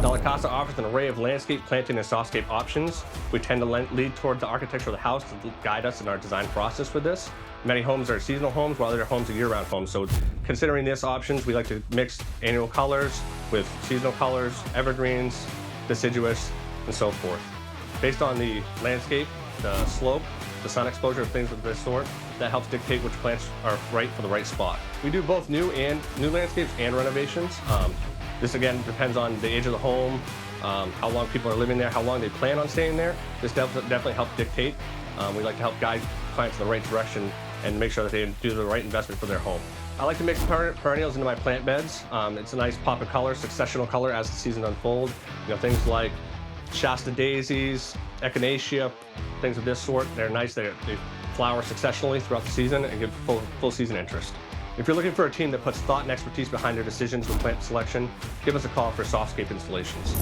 DalaCasa offers an array of landscape, planting, and softscape options. We tend to lead toward the architecture of the house to guide us in our design process with this. Many homes are seasonal homes, while other homes are year-round homes. So considering these options, we like to mix annual colors with seasonal colors, evergreens, deciduous, and so forth. Based on the landscape, the slope, the sun exposure, things of this sort, that helps dictate which plants are right for the right spot. We do both new landscapes and renovations. This again depends on the age of the home, how long people are living there, how long they plan on staying there. This definitely helps dictate. We like to help guide clients in the right direction and make sure that they do the right investment for their home. I like to mix perennials into my plant beds. It's a nice pop of color, successional color as the season unfolds. Things like Shasta daisies, Echinacea, things of this sort. They're nice. They flower successionally throughout the season and give full season interest. If you're looking for a team that puts thought and expertise behind their decisions with plant selection, give us a call for Softscape installations.